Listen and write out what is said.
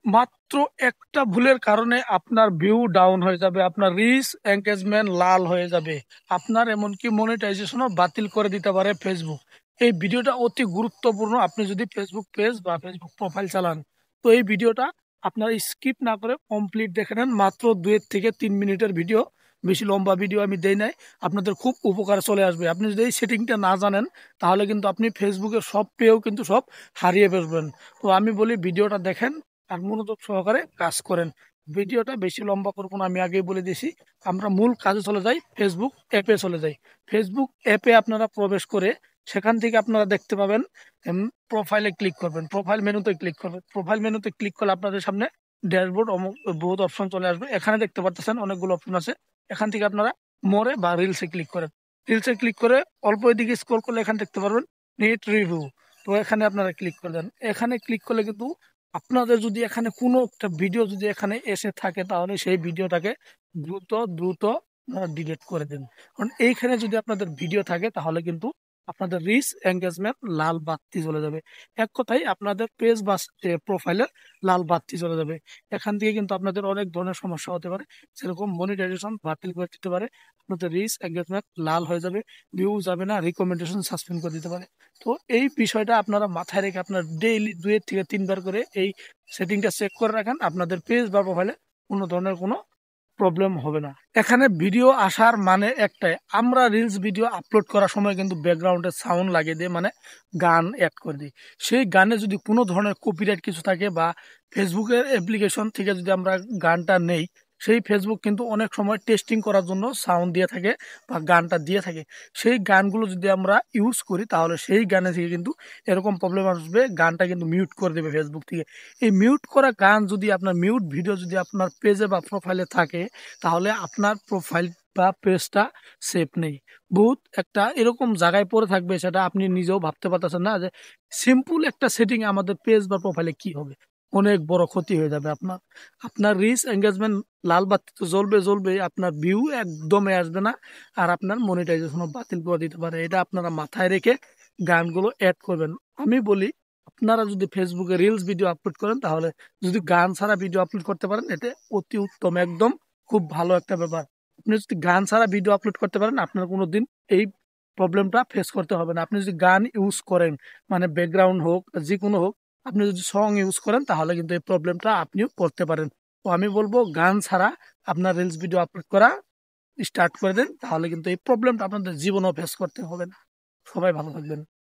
মাত্র একটা ভুলের কারণে আপনার ভিউ ডাউন হয়ে যাবে, আপনার রিচ এঙ্গেজমেন্ট লাল হয়ে যাবে, আপনার এমনকি মনিটাইজেশনও বাতিল করে দিতে পারে ফেসবুক। এই ভিডিওটা অতি গুরুত্বপূর্ণ। আপনি যদি ফেসবুক পেজ বা ফেসবুক প্রোফাইল চালান, তো এই ভিডিওটা আপনার স্কিপ না করে কমপ্লিট দেখে নেন। মাত্র 2 থেকে 3 মিনিটের ভিডিও, বেশি লম্বা ভিডিও আমি দেই নাই। আপনাদের খুব উপকার চলে আসবে। আপনি যদি এই সেটিংটা না জানেন, তাহলে কিন্তু আপনি ফেসবুকের সব পেয়েও কিন্তু সব হারিয়ে ফেলবেন। তো আমি বলি ভিডিওটা দেখেন আর মনোযোগ সহকারে কাজ করেন। ভিডিওটা বেশি লম্বা করবো না, আমি আগেই বলে দিয়েছি। আমরা মূল কাজে চলে যাই, ফেসবুক অ্যাপে চলে যাই। ফেসবুক অ্যাপে আপনারা প্রবেশ করে সেখান থেকে আপনারা দেখতে পাবেন, প্রোফাইলে ক্লিক করবেন, প্রোফাইল মেনুতে ক্লিক করবেন। প্রোফাইল মেনুতে ক্লিক করলে আপনাদের সামনে ড্যাশবোর্ড বহুত অপশন চলে আসবে। এখানে দেখতে পাচ্ছেন অনেকগুলো অপশন আছে। এখান থেকে আপনারা মোরে বা রিলসে ক্লিক করেন। রিলসে ক্লিক করে অল্প এদিকে স্ক্রল করলে এখানে দেখতে পারবেন নেট রিভিউ। তো এখানে আপনারা ক্লিক করে দেন। এখানে ক্লিক করলে কিন্তু আপনাদের যদি এখানে কোনো একটা ভিডিও যদি এখানে এসে থাকে, তাহলে সেই ভিডিওটাকে দ্রুত দ্রুত ডিলিট করে দিন। কারণ এইখানে যদি আপনাদের ভিডিও থাকে, তাহলে কিন্তু আপনাদের রিচ এঙ্গেজমেন্ট লাল বাতি চলে যাবে। এক কথায় আপনাদের পেজ বা প্রোফাইলে লাল বাতি চলে যাবে। এখান থেকে কিন্তু আপনাদের অনেক ধরনের সমস্যা হতে পারে, যেরকম মনিটাইজেশন বাতিল করে দিতে পারে, আপনাদের রিচ এঙ্গেজমেন্ট লাল হয়ে যাবে, ভিউ যাবে না, রিকমেন্ডেশন সাসপেন্ড করে দিতে পারে। তো এই বিষয়টা আপনারা মাথায় রেখে আপনার ডেইলি 2 থেকে 3 বার করে এই সেটিংটা চেক করে রাখেন। আপনাদের পেজ বা প্রোফাইলে কোনো ধরনের কোনো প্রবলেম হবে না। এখানে ভিডিও আসার মানে একটাই, আমরা রিলস ভিডিও আপলোড করার সময় কিন্তু ব্যাকগ্রাউন্ডে সাউন্ড লাগিয়ে দিই, মানে গান অ্যাড করে দিই। সেই গানে যদি কোনো ধরনের কপিরাইট কিছু থাকে বা ফেসবুকের অ্যাপ্লিকেশন থেকে যদি আমরা গানটা নেই, সেই ফেসবুক কিন্তু অনেক সময় টেস্টিং করার জন্য সাউন্ড দিয়ে থাকে বা গানটা দিয়ে থাকে। সেই গানগুলো যদি আমরা ইউজ করি, তাহলে সেই গানে থেকে কিন্তু এরকম প্রবলেম আসবে, গানটা কিন্তু মিউট করে দেবে ফেসবুক থেকে। এই মিউট করা গান যদি আপনার মিউট ভিডিও যদি আপনার পেজে বা প্রোফাইলে থাকে, তাহলে আপনার প্রোফাইল বা পেজটা সেফ নেই। বহুত একটা এরকম জায়গায় পড়ে থাকবে, সেটা আপনি নিজেও ভাবতে পারতেছেন না যে সিম্পল একটা সেটিং আমাদের পেজ বা প্রোফাইলে কি হবে। অনেক বড় ক্ষতি হয়ে যাবে আপনার। আপনার রিচ এঙ্গেজমেন্ট লাল বাতি তো জ্বলবে জ্বলবে, আপনার ভিউ একদমই আসবে না, আর আপনার মনিটাইজেশনও বাতিল করে দিতে পারে। এটা আপনারা মাথায় রেখে গানগুলো অ্যাড করবেন। আমি বলি, আপনারা যদি ফেসবুকে রিলস ভিডিও আপলোড করেন, তাহলে যদি গান ছাড়া ভিডিও আপলোড করতে পারেন, এতে অতি উত্তম, একদম খুব ভালো একটা ব্যাপার। আপনি যদি গান ছাড়া ভিডিও আপলোড করতে পারেন, আপনার কোনোদিন এই প্রবলেমটা ফেস করতে হবে না। আপনি যদি গান ইউজ করেন, মানে ব্যাকগ্রাউন্ড হোক যে কোনো হোক, আপনি যদি সং ইউজ করেন, তাহলে কিন্তু এই প্রবলেমটা আপনিও করতে পারেন। তো আমি বলবো গান ছাড়া আপনার রিলস ভিডিও আপলোড করা স্টার্ট করে দেন, তাহলে কিন্তু এই প্রবলেমটা আপনাদের জীবনেও ফেস করতে হবে না। সবাই ভালো থাকবেন।